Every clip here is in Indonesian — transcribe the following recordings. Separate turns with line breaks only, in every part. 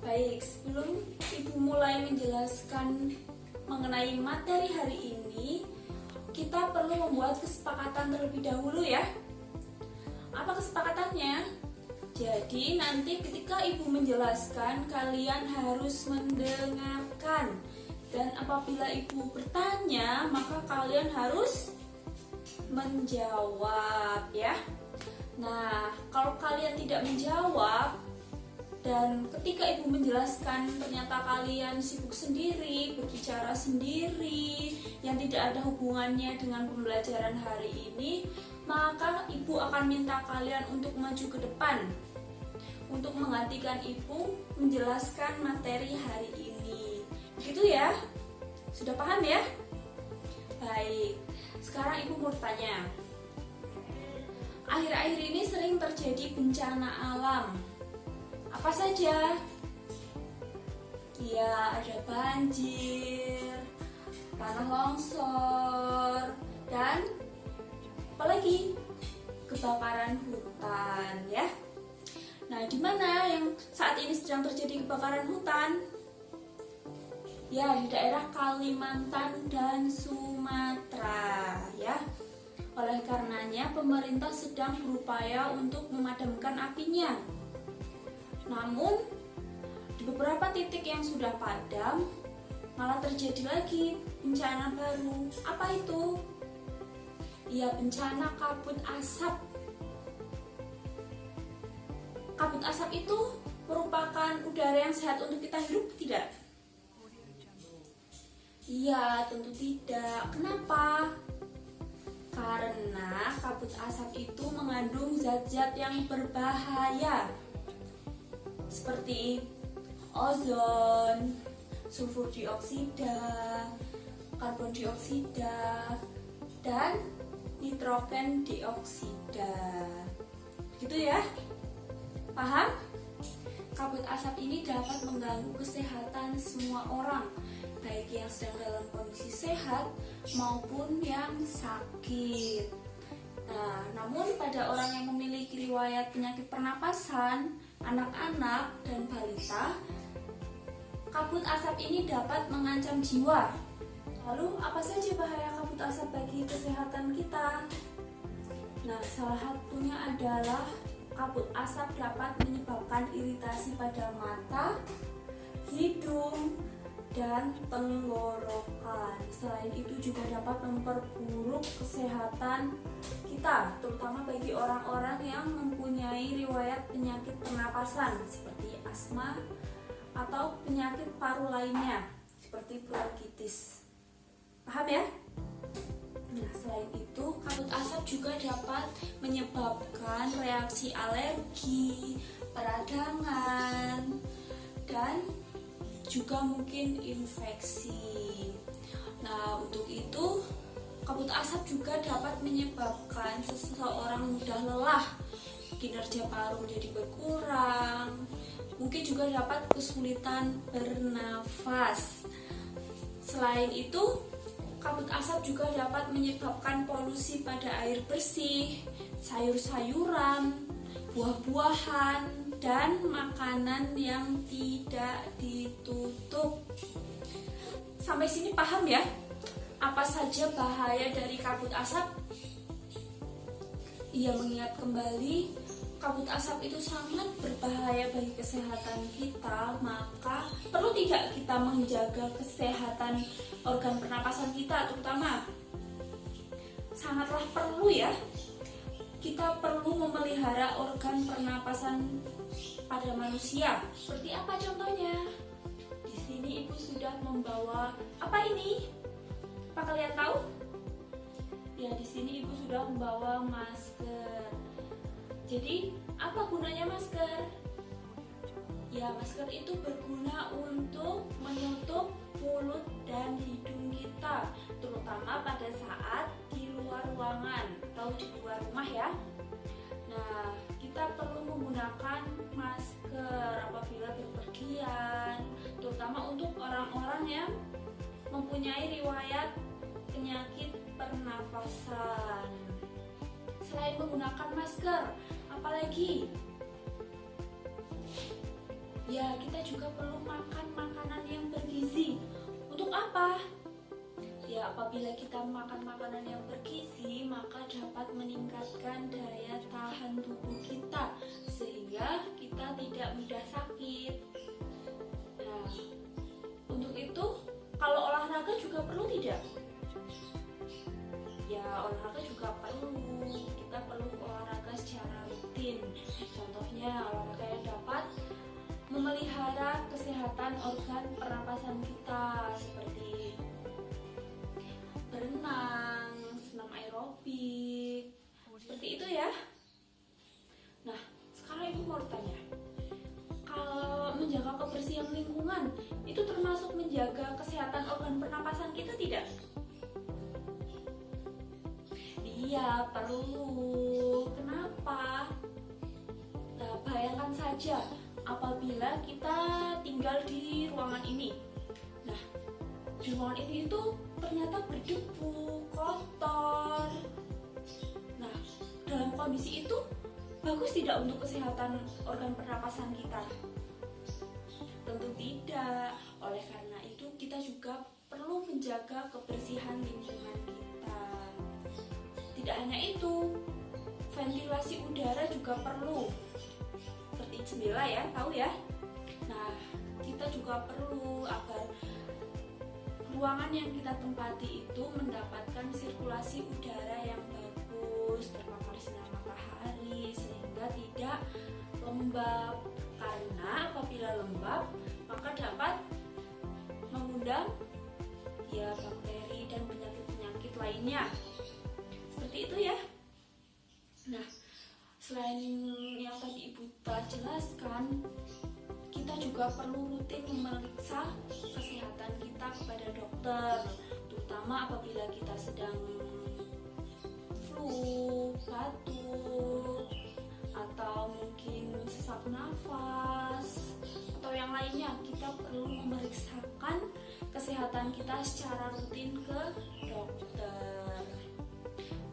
Baik, sebelum Ibu mulai menjelaskan mengenai materi hari ini, kita perlu membuat kesepakatan terlebih dahulu ya. Apa kesepakatannya? Jadi nanti ketika Ibu menjelaskan, kalian harus mendengarkan. Dan apabila Ibu bertanya, maka kalian harus menjawab ya. Nah, kalau kalian tidak menjawab dan ketika Ibu menjelaskan ternyata kalian sibuk sendiri, berbicara sendiri yang tidak ada hubungannya dengan pembelajaran hari ini, maka Ibu akan minta kalian untuk maju ke depan untuk menggantikan Ibu menjelaskan materi hari ini. Begitu ya? Sudah paham ya? Baik. Sekarang Ibu mau tanya. Akhir-akhir ini sering terjadi bencana alam. Apa saja? Ya, ada banjir, tanah longsor, dan apalagi kebakaran hutan ya. Nah, di mana yang saat ini sedang terjadi kebakaran hutan? Ya, di daerah Kalimantan dan Sumatera ya. Oleh karenanya pemerintah sedang berupaya untuk memadamkan apinya. Namun di beberapa titik yang sudah padam malah terjadi lagi bencana baru. Apa itu? Ya, bencana kabut asap. Kabut asap itu merupakan udara yang sehat untuk kita hidup, tidak? Iya, tentu tidak. Kenapa? Karena kabut asap itu mengandung zat-zat yang berbahaya seperti ozon, sulfur dioksida, karbon dioksida, dan nitrogen dioksida. Gitu ya? Paham? Kabut asap ini dapat mengganggu kesehatan semua orang, baik yang sedang dalam kondisi sehat maupun yang sakit. Nah, namun pada orang yang memiliki riwayat penyakit pernapasan, anak-anak dan balita, kabut asap ini dapat mengancam jiwa. Lalu apa saja bahaya kabut asap bagi kesehatan kita? Nah, salah satunya adalah kabut asap dapat menyebabkan iritasi pada mata, hidung, dan tenggorokan. Selain itu juga dapat memperburuk kesehatan kita, terutama bagi orang-orang yang mempunyai riwayat penyakit pernapasan seperti asma atau penyakit paru lainnya seperti bronkitis. Paham ya? Nah, selain itu kabut asap juga dapat menyebabkan reaksi alergi, peradangan, dan juga mungkin infeksi. Nah, untuk itu kabut asap juga dapat menyebabkan seseorang mudah lelah, kinerja paru menjadi berkurang, mungkin juga dapat kesulitan bernafas. Selain itu, kabut asap juga dapat menyebabkan polusi pada air bersih, sayur-sayuran, buah-buahan, dan makanan yang tidak ditutup. Sampai sini paham ya? Apa saja bahaya dari kabut asap? Ia mengingat kembali, kabut asap itu sangat berbahaya bagi kesehatan kita, maka perlu tidak kita menjaga kesehatan organ pernapasan kita, terutama sangatlah perlu ya. Kita perlu memelihara organ pernapasan pada manusia. Seperti apa contohnya? Di sini Ibu sudah membawa apa ini? Apa kalian tahu? Ya, di sini Ibu sudah membawa masker. Jadi, apa gunanya masker? Ya, masker itu berguna untuk menutup mulut dan hidung kita, terutama pada saat di luar ruangan atau di luar rumah ya. Nah, kita perlu menggunakan masker apabila bepergian, terutama untuk orang-orang yang mempunyai riwayat penyakit pernafasan. Selain menggunakan masker, apalagi? Ya, kita juga perlu makan makanan yang bergizi. Untuk apa? Ya, apabila kita makan makanan yang bergizi, maka dapat meningkatkan daya tahan tubuh kita sehingga kita tidak mudah sakit. Nah, untuk itu, kalau olahraga juga perlu tidak? Ya, olahraga juga perlu. Kita perlu olahraga secara rutin. Contohnya, olahraga yang dapat memelihara kesehatan organ pernapasan kita seperti berenang, senam aerobik, seperti itu ya. Nah, sekarang ibu mau tanya, kalau menjaga kebersihan lingkungan itu termasuk menjaga kesehatan organ pernapasan kita tidak? Iya, perlu. Kenapa? Nah, bayangkan saja apabila kita tinggal di ruangan ini. Nah, di ruangan ini itu ternyata berdebu, kotor. Nah, dalam kondisi itu bagus tidak untuk kesehatan organ pernapasan kita? Tentu tidak. Oleh karena itu kita juga perlu menjaga kebersihan lingkungan kita. Tidak hanya itu, ventilasi udara juga perlu. Seperti jendela ya, tahu ya? Nah, kita juga perlu agar ruangan yang kita tempati itu mendapatkan sirkulasi udara yang bagus, terpapar sinar matahari sehingga tidak lembab. Karena apabila lembab, maka dapat mengundang ya bakteri dan penyakit-penyakit lainnya. Seperti itu ya. Nah, selain yang tadi Ibu telah jelaskan, kita juga perlu rutin memeriksa kesehatan kita kepada dokter, terutama apabila kita sedang flu, batuk, atau mungkin sesak nafas, atau yang lainnya. Kita perlu memeriksakan kesehatan kita secara rutin ke dokter.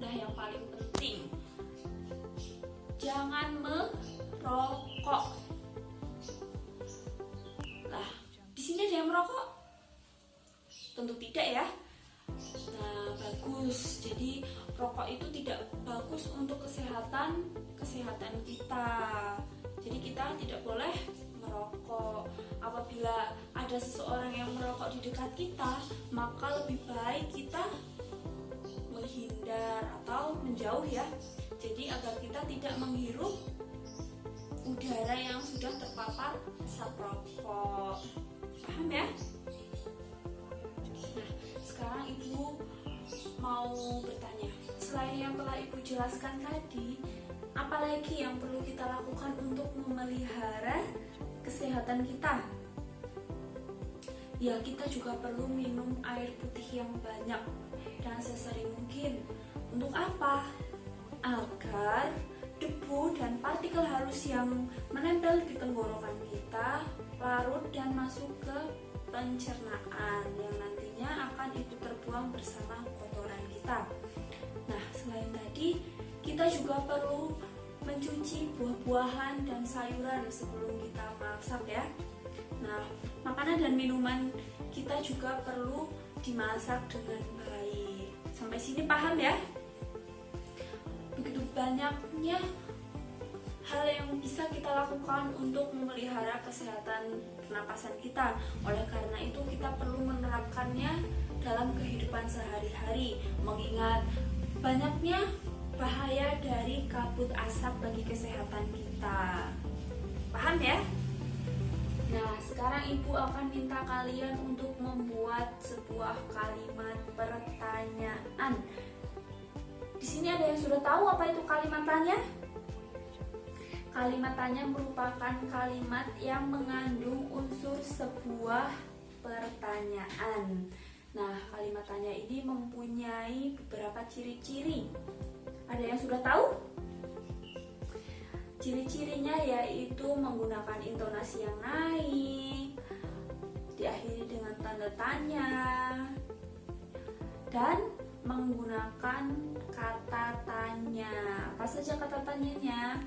Nah, yang paling penting, jangan merokok. Nah, di sini ada yang merokok? Tentu tidak ya. Nah, bagus. Jadi rokok itu tidak bagus untuk kesehatan kita. Jadi kita tidak boleh merokok. Apabila ada seseorang yang merokok di dekat kita, maka lebih baik kita menghindar atau menjauh ya. Jadi agar kita tidak menghirup udara yang sudah terpapar asap rokok. Paham ya? Nah, sekarang Ibu mau bertanya, selain yang telah Ibu jelaskan tadi, apalagi yang perlu kita lakukan untuk memelihara kesehatan kita? Ya, kita juga perlu minum air putih yang banyak dan sesering mungkin. Untuk apa? Agar debu dan partikel halus yang menempel di tenggorokan kita larut dan masuk ke pencernaan yang nantinya akan itu terbuang bersama kotoran kita. Nah, selain tadi, kita juga perlu mencuci buah-buahan dan sayuran sebelum kita masak ya. Nah, makanan dan minuman kita juga perlu dimasak dengan baik. Sampai sini paham ya? Begitu banyaknya hal yang bisa kita lakukan untuk memelihara kesehatan pernapasan kita. Oleh karena itu kita perlu menerapkannya dalam kehidupan sehari-hari, mengingat banyaknya bahaya dari kabut asap bagi kesehatan kita. Paham ya? Nah, sekarang Ibu akan minta kalian untuk membuat sebuah kalimat pertanyaan. Di sini ada yang sudah tahu apa itu kalimat tanya? Kalimat tanya merupakan kalimat yang mengandung unsur sebuah pertanyaan. Nah, kalimat tanya ini mempunyai beberapa ciri-ciri. Ada yang sudah tahu? Ciri-cirinya yaitu menggunakan intonasi yang naik, diakhiri dengan tanda tanya, dan menggunakan kata tanya. Apa saja kata tanyanya?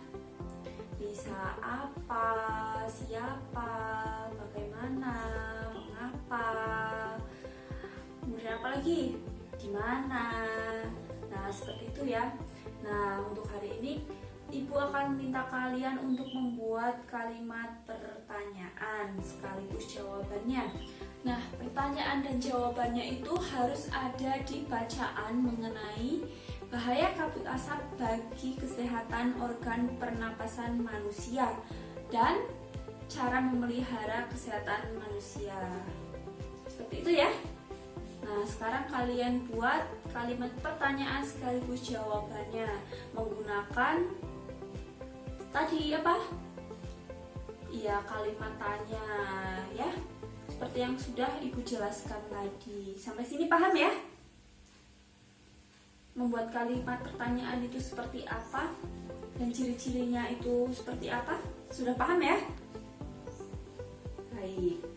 Bisa apa, siapa, bagaimana, mengapa, kemudian apa lagi, di mana. Nah, seperti itu ya. Nah, untuk hari ini Ibu akan minta kalian untuk membuat kalimat pertanyaan sekaligus jawabannya. Nah, pertanyaan dan jawabannya itu harus ada di bacaan mengenai bahaya kabut asap bagi kesehatan organ pernapasan manusia dan cara memelihara kesehatan manusia. Seperti itu ya. Nah, sekarang kalian buat kalimat pertanyaan sekaligus jawabannya menggunakan tadi apa? Iya, kalimat tanya ya. Seperti yang sudah Ibu jelaskan tadi. Sampai sini paham ya? Membuat kalimat pertanyaan itu seperti apa dan ciri-cirinya itu seperti apa? Sudah paham ya? Baik.